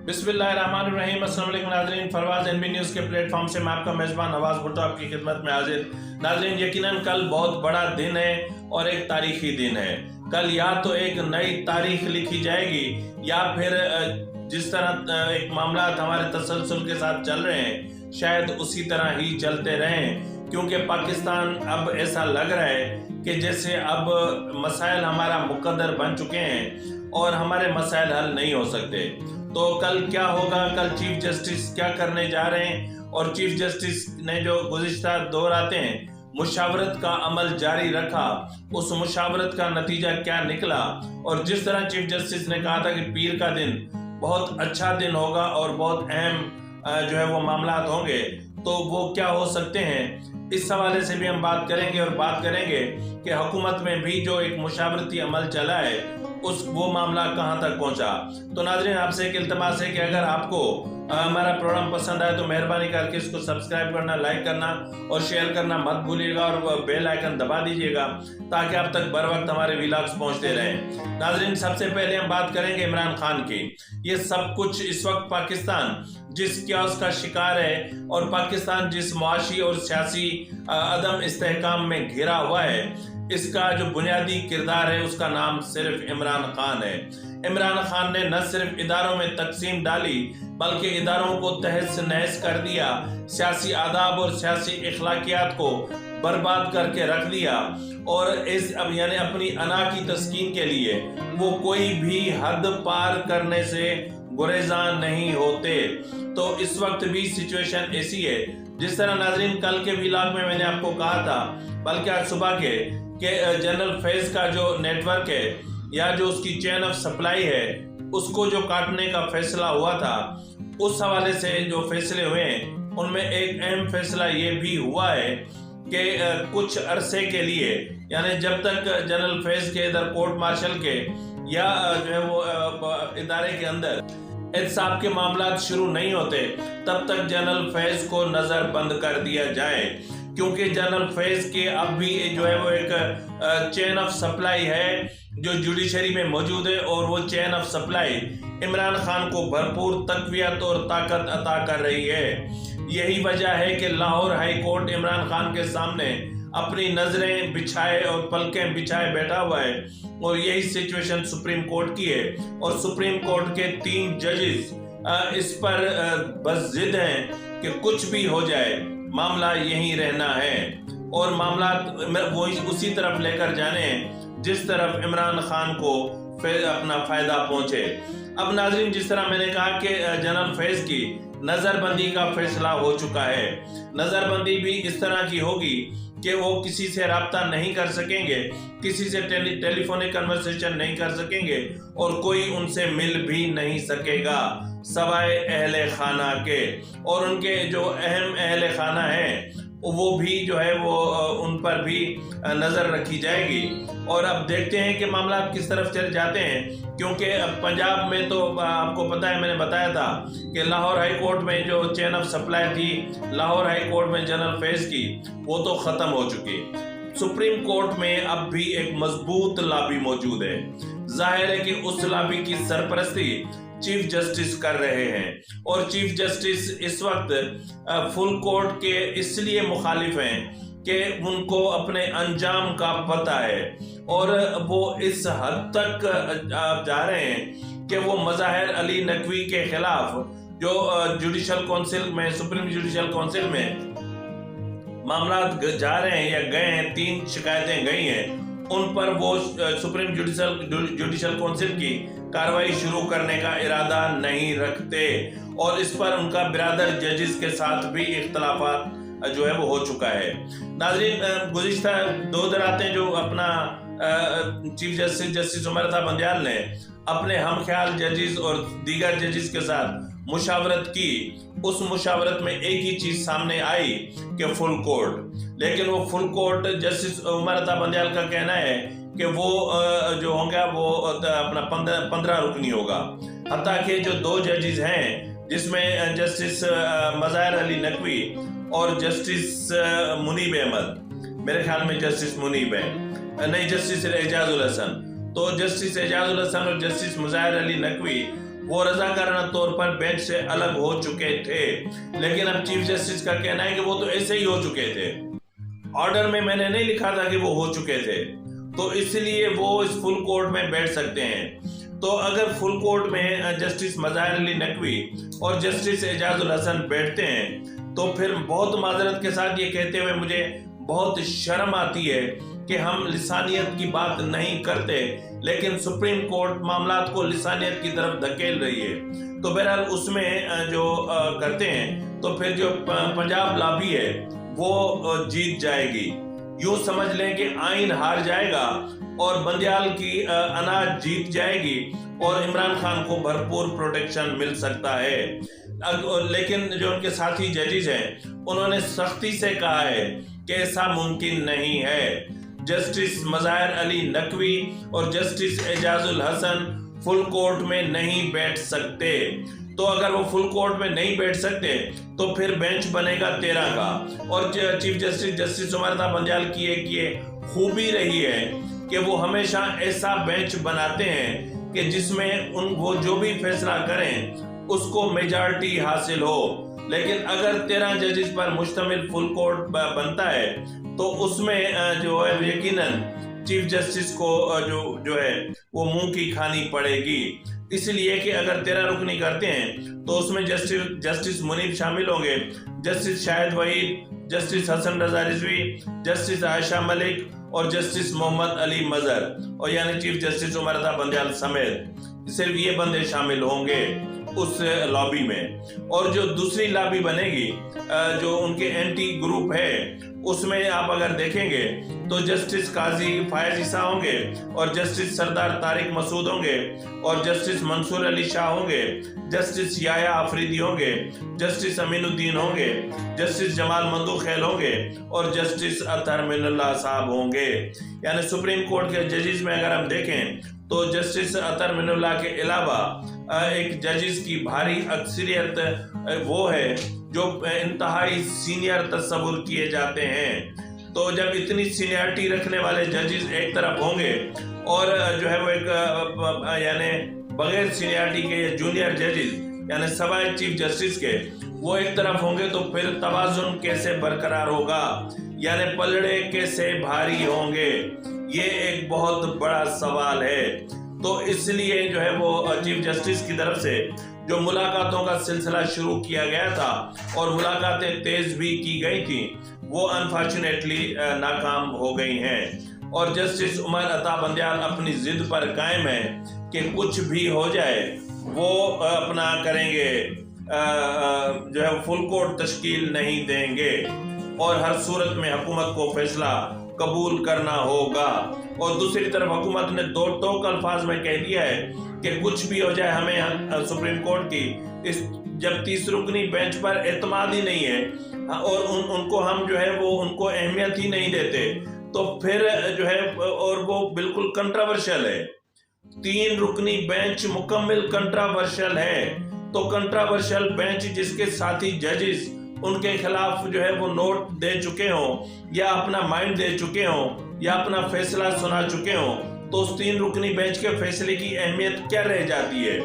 बिस्मिल्लाहिर्रहमानिर्रहीम। अस्सलाम वालेकुम नाज़रीन, फरवाज एनबी न्यूज़ के प्लेटफॉर्म से मैं आपका मेज़बान नवाज भुट्टो आपकी खिदमत में हाजिर। नाज़रीन, यकीनन कल बहुत बड़ा दिन है और एक तारीखी दिन है। कल या तो एक नई तारीख लिखी जाएगी या फिर जिस तरह एक मामला हमारे तसलसल के साथ चल रहे हैं शायद उसी तरह ही चलते रहें, क्योंकि पाकिस्तान अब ऐसा लग रहा है कि जैसे अब मसाइल हमारा मुकद्दर बन चुके हैं और हमारे मसाइल हल नहीं हो सकते। तो कल क्या होगा, कल चीफ जस्टिस क्या करने जा रहे हैं, और चीफ जस्टिस ने जो गुज़िश्ता 2 रातें मुशावरत का अमल जारी रखा, उस मुशावरत का नतीजा क्या निकला, और जिस तरह चीफ जस्टिस ने कहा था कि पीर का दिन बहुत अच्छा दिन होगा और बहुत अहम जो है वो मामलात होंगे, तो वो क्या हो सकते हैं, इस हवाले से भी हम बात करेंगे। और बात करेंगे कि हुकूमत में भी जो एक मुशावरती अमल चला है वो मामला कहां तक पहुंचा। तो नाज़रीन, आपसे एक इल्तमास है कि अगर आपको हमारा प्रोग्राम पसंद आए तो मेहरबानी करके इसको सब्सक्राइब करना, लाइक करना और शेयर करना मत भूलिएगा, और बेल आइकन दबा दीजिएगा ताकि आप तक बर वक्त हमारे व्लॉग्स पहुंचते रहें। नाज़रीन, सबसे पहले हम बात करेंगे इमरान खान की। ये सब कुछ इस वक्त पाकिस्तान जिस क्यास का शिकार है और पाकिस्तान जिस मुआशी और सियासी अदम इस्तेहकाम में घिरा हुआ है, इसका जो बुनियादी किरदार है उसका नाम सिर्फ इमरान खान है। इमरान खान ने न सिर्फ इदारों में तकसीम डाली बल्कि इदारों को तहस नहस कर दिया, सियासी आदाब और सियासी इखलाकियात को बर्बाद करके रख दिया, और इस अब यानी अपनी अना की तस्कीन के लिए वो कोई भी हद पार करने से गुरेज़ान नहीं होते। तो इस वक्त भी सिचुएशन ऐसी है जिस तरह नाज़रीन कल के व्लॉग में मैंने आपको कहा था, बल्कि आज सुबह के जनरल फैज का जो नेटवर्क है या जो उसकी चेन ऑफ सप्लाई है उसको जो काटने का फैसला हुआ था, उस हवाले से जो फैसले हुए हैं उनमें एक अहम फैसला ये भी हुआ है कि कुछ अरसे के लिए, यानी जब तक जनरल फैज के इधर कोर्ट मार्शल के या जो है वो इदारे के अंदर एहतसाब के मामला शुरू नहीं होते, तब तक जनरल फैज को नजर बंद कर दिया जाए, क्योंकि जनरल फैज के अब भी जो है वो एक चेन ऑफ सप्लाई है जो जुडिशरी में मौजूद है, और वो chain of supply Imran Khan को भरपूर तकवियत और ताकत अता कर रही है। यही वजह है कि लाहौर हाई कोर्ट इमरान खान के सामने अपनी नजरें बिछाए और पलकें बिछाए बैठा हुआ है, और यही सिचुएशन सुप्रीम कोर्ट की है, और सुप्रीम कोर्ट के 3 जजेस इस पर बस जिद हैं कि कुछ भी हो जाए मामला यहीं रहना है, और मामला वो उसी तरफ लेकर जाने हैं जिस तरफ इमरान खान को अपना फायदा पहुंचे। अब नाज़रीन, जिस तरह मैंने कहा कि जनरल फैज की नजरबंदी का फैसला हो चुका है, नजरबंदी भी इस तरह की होगी कि वो किसी से राब्ता नहीं कर सकेंगे, किसी से टेलीफोनिक कन्वर्सेशन नहीं कर सकेंगे, और कोई उनसे मिल भी नहीं सकेगा सवाए अहले खाना के, और उनके जो अहम अहले खाना है वो भी जो है वो उन पर भी नज़र रखी जाएगी। और अब देखते हैं कि मामला किस तरफ चले जाते हैं, क्योंकि पंजाब में तो आपको पता है, मैंने बताया था कि लाहौर हाई कोर्ट में जो चेन ऑफ सप्लाई थी लाहौर हाई कोर्ट में जनरल फैज की, वो तो ख़त्म हो चुकी। सुप्रीम कोर्ट में अब भी एक मजबूत लॉबी मौजूद है। जाहिर है कि उस लॉबी की सरपरस्ती चीफ जस्टिस कर रहे हैं, और चीफ जस्टिस इस वक्त फुल कोर्ट के इसलिए मुखालिफ हैं कि उनको अपने अंजाम का पता है, और वो इस हद तक जा रहे हैं कि वो मज़ाहिर अली नकवी के खिलाफ जो जुडिशल काउंसिल में, सुप्रीम जुडिशल काउंसिल में मामला जा रहे हैं या गए हैं, 3 शिकायतें गई हैं, उन पर वो सुप्रीम जुडिशल काउंसिल की कार्रवाई शुरू करने का इरादा नहीं रखते, और इस पर उनका बिरादर जजेस के साथ भी इख्तलाफात जो है वो हो चुका है। नाज़रीन, गुज़िश्ता 2 रातें जो अपना चीफ जस्टिस उमर था बंदियाल ने अपने हम ख्याल जजेस और दीगर जजेस के साथ मुशावरत की, उस मुशावरत में एक ही चीज सामने आई कि फुल कोर्ट, लेकिन वो full court justice Umar Bandial का कहना है कि वो जो होगा वो अपना 15 रुकनी होगा। हत्ता कि जो 2 जजेस हैं जिसमें जस्टिस मज़ाहिर अली नकवी और जस्टिस मुनीब अहमद, मेरे ख्याल में जस्टिस मुनीब है, नहीं जस्टिस एजाजुल हसन, तो जस्टिस एजाजुल हसन और जस्टिस मज़ाहिर अली नकवी وہ रज़ाकारना तौर पर बेंच से अलग हो चुके थे, लेकिन अब चीफ जस्टिस का कहना है कि वो तो ऐसे ही हो चुके थे। ऑर्डर में मैंने नहीं लिखा था कि वो हो चुके थे, तो इसलिए वो इस फुल कोर्ट में बैठ सकते हैं। तो अगर फुल कोर्ट में जस्टिस मज़ाहिर अली नकवी और जस्टिस एजाजुल हसन बैठते हैं, तो फिर बहुत माजरत के साथ ये कहते हुए मुझे बहुत शर्म आती है कि हम लिसानियत की बात नहीं करते, लेकिन सुप्रीम कोर्ट मामलात को लिसानियत की तरफ धकेल रही है। तो बहरहाल उसमें जो करते हैं, तो फिर जो पंजाब लॉबी है वो जीत जाएगी। यूं समझ लें कि आइन हार जाएगा और बंदियाल की अनाज जीत जाएगी और इमरान खान को भरपूर प्रोटेक्शन मिल सकता है। लेकिन जो उनके साथी जजेस हैं, उन्होंने सख्ती से कहा है कि ऐसा मुमकिन नहीं है। जस्टिस मज़ाहिर अली नकवी और justice Ejazul Hasan full court में नहीं बैठ सकते। तो अगर वो फुल कोर्ट में नहीं बैठ सकते तो फिर बेंच बनेगा 13 का। और चीफ जस्टिस उमर अता बंदियाल की एक ये खूबी रही है कि वो हमेशा ऐसा बेंच बनाते हैं कि जिसमें वो जो भी फैसला करें उसको मेजॉरिटी हासिल हो। लेकिन अगर 13 जजेस पर मुश्तमिल फुल कोर्ट बनता है तो उसमें जो है यकीनन चीफ जस्टिस को जो है वो मुंह की खानी पड़ेगी। इसलिए कि अगर 13 रुकनी करते हैं तो उसमें जस्टिस मुनीब शामिल होंगे, justice Shahid Waheed, justice Hasan Raza Rizvi, justice Ayesha Malik और जस्टिस मोहम्मद अली मजहर, और यानी चीफ जस्टिस उमर अता बंदियाल समेत सिर्फ ये बंदे शामिल होंगे उस लॉबी में। और जो दूसरी लॉबी बनेगी जो उनके एंटी ग्रुप है, उसमें आप अगर देखेंगे तो जस्टिस काजी फायज ईसा होंगे और जस्टिस सरदार तारिक मसूद होंगे और जस्टिस मंसूर अली शाह होंगे, जस्टिस याया आफरीदी होंगे, जस्टिस अमीनुद्दीन होंगे, जस्टिस जमाल मंदूखेल होंगे और जस्टिस अतहर मिनल्लाह साहब होंगे। यानी सुप्रीम कोर्ट के जजेस में अगर हम देखें तो जस्टिस अतहर मिनल्लाह के अलावा एक जजेस की भारी अक्सरियत वो है जो इंतहाई सीनियर तस्वुर किए जाते हैं। तो जब इतनी सीनियरिटी रखने वाले जजेस एक तरफ होंगे और जो है वो एक यानी बगैर सीनियरिटी के जूनियर जजेस यानी सवाए चीफ जस्टिस के वो एक तरफ होंगे, तो फिर तवाजुन कैसे बरकरार होगा, यानी पलड़े कैसे भारी होंगे, ये एक बहुत बड़ा सवाल है। तो इसलिए जो है वो चीफ जस्टिस की तरफ से जो मुलाकातों का सिलसिला शुरू किया गया था और मुलाकातें तेज भी की गई थी, वो अनफॉर्चुनेटली नाकाम हो गई हैं। और जस्टिस उमर अता बंदियाल अपनी जिद पर कायम है कि कुछ भी हो जाए वो अपना करेंगे, जो है फुल कोर्ट तश्कील नहीं देंगे और हर सूरत में हुकूमत को फैसला कबूल करना होगा। और दूसरी तरफ हुकूमत ने दो टोक अल्फाज में कह दिया है कि कुछ भी हो जाए हमें सुप्रीम कोर्ट की इस जब 30 रुकनी बेंच पर एतमाद ही नहीं है और उनको हम जो है वो उनको अहमियत ही नहीं देते, तो फिर जो है और वो बिल्कुल कंट्रोवर्शियल है। 3 रुकनी बेंच मुकम्मल कंट्रोवर्शियल है। तो कंट्रोवर्शियल बेंच जिसके साथी जजेस उनके खिलाफ जो है वो नोट दे चुके हों या अपना माइंड दे चुके हों या अपना फैसला सुना चुके हों, तो उस 3 रुकनी बेंच के फैसले की अहमियत क्या रह जाती है।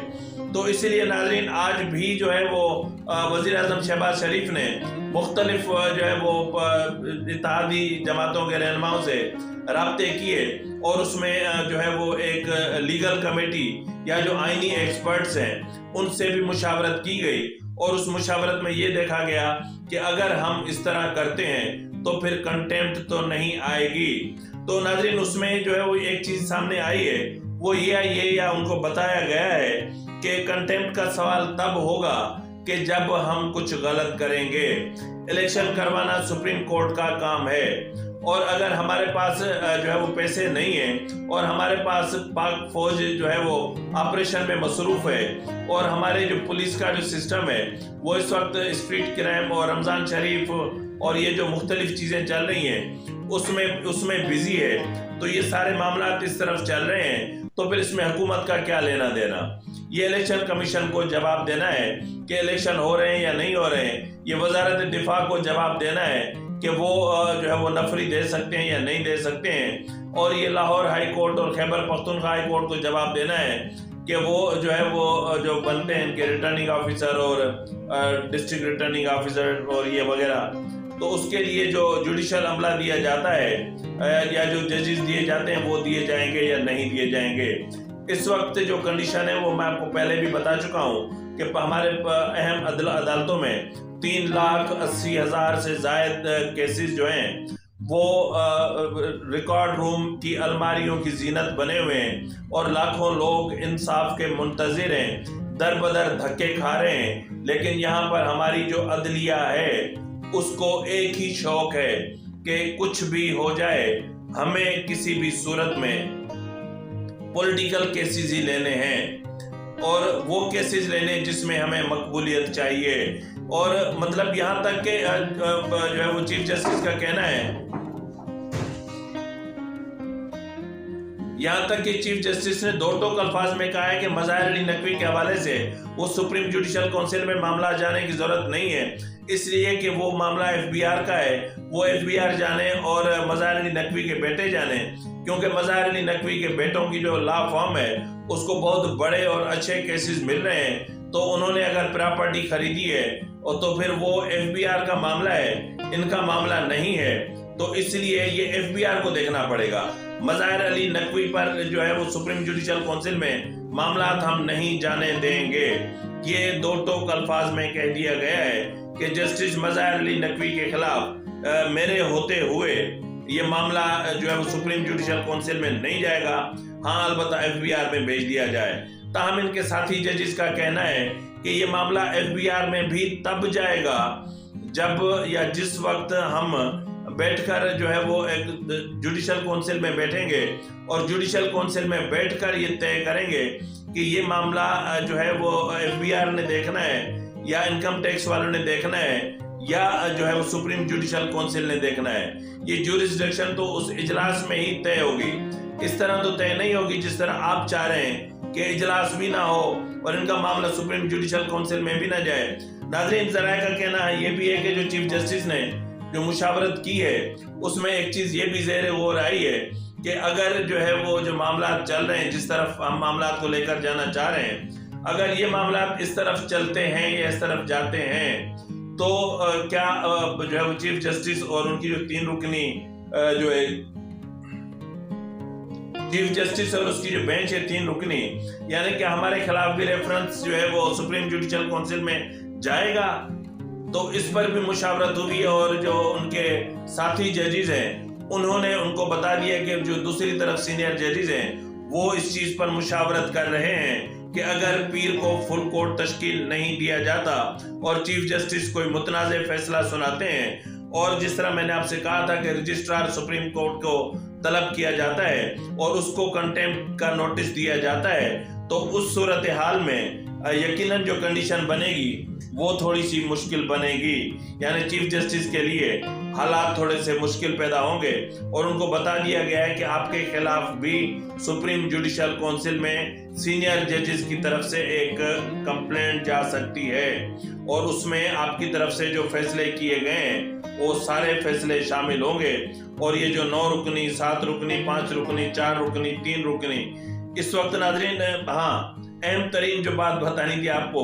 तो इसलिए नाज़रीन आज भी जो है वो वज़ीर आज़म शहबाज शरीफ ने मुख्तलिफ जो है वो इत्तेहादी जमातों के रहनुमाओं से राब्ते किए और उसमें जो है वो एक लीगल कमेटी या जो आईनी एक्सपर्ट्स हैं उनसे भी मुशावरत की गई और उस मुशावरत में ये देखा गया कि अगर हम इस तरह करते हैं तो फिर कंटेम्प्ट तो नहीं आएगी। तो नाज़रीन उसमें जो है वो एक चीज़ सामने आई है, वो ये या उनको बताया गया है कि कंटेम्प्ट का सवाल तब होगा कि जब हम कुछ गलत करेंगे। इलेक्शन करवाना सुप्रीम कोर्ट का काम है और अगर हमारे पास जो है वो पैसे नहीं है और हमारे पास पाक फौज जो है वो ऑपरेशन में मसरूफ है और हमारे जो पुलिस का जो सिस्टम है वो इस वक्त स्ट्रीट क्राइम और रमज़ान शरीफ और ये जो मुख्तलिफ चीज़ें चल रही हैं उसमें बिजी है, तो ये सारे मामला इस तरफ चल रहे हैं, तो फिर इसमें हुकूमत का क्या लेना देना। ये इलेक्शन कमीशन को जवाब देना है कि इलेक्शन हो रहे हैं या नहीं हो रहे हैं, ये वजारत दिफा को जवाब देना है कि वो जो है वो नफरी दे सकते हैं या नहीं दे सकते हैं, और ये लाहौर हाई कोर्ट और खैबर पख्तूनख्वा हाई कोर्ट को जवाब देना है کہ وہ جو بنتے ہیں ان کے ریٹرننگ آفیسر اور ڈسٹرکٹ ریٹرننگ آفیسر اور یہ وغیرہ، تو اس کے لیے جو جوڈیشل عملہ دیا جاتا ہے یا جو ججز دیے جاتے ہیں وہ دیے جائیں گے یا نہیں دیے جائیں گے۔ اس وقت جو کنڈیشن ہے وہ میں آپ کو پہلے بھی بتا چکا ہوں کہ ہمارے اہم عدالتوں میں 3,80,000 سے زائد کیسز جو ہیں وہ ریکارڈ روم کی الماریوں کی زینت بنے ہوئے ہیں، اور لاکھوں لوگ انصاف کے منتظر ہیں، در بدر دھکے کھا رہے ہیں۔ لیکن یہاں پر ہماری جو عدلیہ ہے اس کو ایک ہی شوق ہے کہ کچھ بھی ہو جائے، ہمیں کسی بھی صورت میں پولیٹیکل کیسز ہی لینے ہیں، اور وہ کیسز لینے جس میں ہمیں مقبولیت چاہیے۔ اور مطلب یہاں تک کہ جو ہے وہ چیف جسٹس کا کہنا ہے، یہاں تک کہ چیف جسٹس نے دو ٹوک الفاظ میں کہا ہے کہ مظاہر علی نقوی کے حوالے سے وہ سپریم جوڈیشل کونسل میں معاملہ جانے کی ضرورت نہیں ہے، اس لیے کہ وہ معاملہ ایف بی آر کا ہے، وہ ایف بی آر جانے اور مظاہر علی نقوی کے بیٹے جانے، کیونکہ مظاہر علی نقوی کے بیٹوں کی جو لا فارم ہے اس کو بہت بڑے اور اچھے کیسز مل رہے ہیں، تو انہوں نے اگر پراپرٹی خریدی ہے اور تو پھر وہ ایف بی آر کا معاملہ ہے، ان کا معاملہ نہیں ہے، تو اس لیے یہ ایف بی آر کو دیکھنا پڑے گا۔ مظاہر علی نقوی پر جو ہے وہ سپریم جوڈیشل کونسل میں معاملات ہم نہیں جانے دیں گے، یہ دو ٹوک الفاظ میں کہہ دیا گیا ہے کہ جسٹس مظاہر علی نقوی کے خلاف میرے ہوتے ہوئے یہ معاملہ جو ہے وہ سپریم جوڈیشل کونسل میں نہیں جائے گا، ہاں البتہ ایف بی آر میں بھیج دیا جائے۔ تاہم ان کے ساتھی ججز کا کہنا ہے کہ یہ معاملہ ایف بی آر میں بھی تب جائے گا جب یا جس وقت ہم بیٹھ کر جو ہے وہ ایک جوڈیشل کونسل میں بیٹھیں گے، اور جوڈیشل کونسل میں بیٹھ کر یہ طے کریں گے کہ یہ معاملہ جو ہے وہ ایف بی آر نے دیکھنا ہے یا انکم ٹیکس والوں نے دیکھنا ہے یا جو ہے وہ سپریم جوڈیشل کونسل نے دیکھنا ہے۔ یہ جورسڈکشن تو اس اجلاس میں ہی طے ہوگی، اس طرح تو طے نہیں ہوگی جس طرح آپ چاہ رہے ہیں کہ اجلاس بھی نہ ہو اور ان کا معاملہ سپریم جوڈیشل کونسل میں بھی نہ جائے۔ ناظرین، ذرائع کا کہنا ہے یہ بھی ہے کہ جو چیف جسٹس نے جو مشاورت کی ہے اس میں ایک چیز یہ بھی زیر غور آئی ہے کہ اگر جو ہے وہ جو معاملات چل رہے ہیں، جس طرف ہم معاملات کو لے کر جانا چاہ رہے ہیں، اگر یہ معاملات اس طرف چلتے ہیں یا اس طرف جاتے ہیں تو کیا جو ہے وہ چیف جسٹس اور ان کی جو 3 رکنی جو ہے چیف جسٹس اور اس کی جو بینچ ہے 3 رکنی، یعنی کہ ہمارے خلاف بھی ریفرنس جو ہے وہ سپریم جوڈیشل کونسل میں جائے گا، تو اس پر بھی مشاورت ہوئی، اور جو ان کے ساتھی ججز ہیں انہوں نے ان کو بتا دیا کہ جو دوسری طرف سینئر ججز ہیں وہ اس چیز پر مشاورت کر رہے ہیں کہ اگر پیر کو فل کورٹ تشکیل نہیں دیا جاتا اور چیف جسٹس کوئی متنازع فیصلہ سناتے ہیں، اور جس طرح میں نے آپ سے کہا تھا کہ رجسٹرار سپریم کورٹ کو طلب کیا جاتا ہے اور اس کو کنٹیمپٹ کا نوٹس دیا جاتا ہے، تو اس صورتحال میں یقیناً جو کنڈیشن بنے گی وہ تھوڑی سی مشکل بنے گی، یعنی چیف جسٹس کے لیے حالات تھوڑے سے مشکل پیدا ہوں گے، اور ان کو بتا دیا گیا ہے کہ آپ کے خلاف بھی سپریم جوڈیشل کونسل میں سینئر ججز کی طرف سے ایک کمپلینٹ جا سکتی ہے، اور اس میں آپ کی طرف سے جو فیصلے کیے گئے ہیں وہ سارے فیصلے شامل ہوں گے، اور یہ جو 9 رکنی 7 رکنی 5 رکنی 4 رکنی 3 رکنی، اس وقت ناظرین ہاں اہم ترین جو بات بتانی تھی آپ کو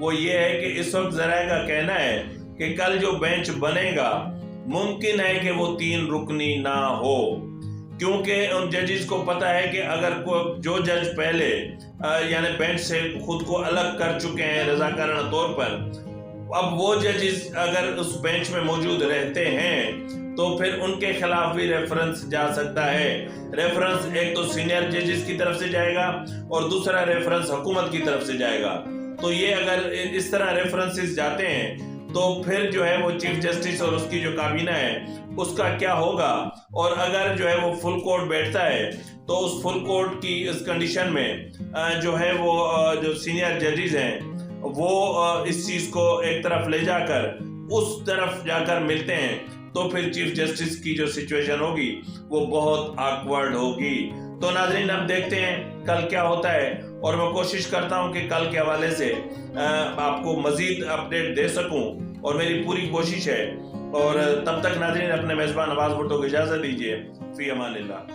وہ یہ ہے کہ اس وقت ذرائع کا کہنا ہے کہ کل جو بینچ بنے گا ممکن ہے کہ وہ 3 رکنی نہ ہو، کیونکہ ان ججز کو پتا ہے کہ اگر جو جج پہلے یعنی بینچ سے خود کو الگ کر چکے ہیں رضاکارانہ طور پر، اب وہ ججز اگر اس بینچ میں موجود رہتے ہیں تو پھر ان کے خلاف بھی ریفرنس جا سکتا ہے۔ ریفرنس ایک تو سینئر ججز کی طرف سے جائے گا اور دوسرا ریفرنس حکومت کی طرف سے جائے گا، تو یہ اگر اس طرح ریفرنسز جاتے ہیں تو پھر جو ہے وہ چیف جسٹس اور اس کی جو کابینہ ہے اس کا کیا ہوگا، اور اگر جو ہے وہ فل کورٹ بیٹھتا ہے تو اس فل کورٹ کی اس کنڈیشن میں جو ہے وہ جو سینئر ججز ہیں وہ اس چیز کو ایک طرف لے جا کر اس طرف جا کر ملتے ہیں، تو پھر چیف جسٹس کی جو سچویشن ہوگی وہ بہت آکورڈ ہوگی۔ تو ناظرین اب دیکھتے ہیں کل کیا ہوتا ہے، اور میں کوشش کرتا ہوں کہ کل کے حوالے سے آپ کو مزید اپڈیٹ دے سکوں، اور میری پوری کوشش ہے، اور تب تک ناظرین اپنے میزبان نواز بھٹو کو اجازت دیجیے، فی امان اللہ۔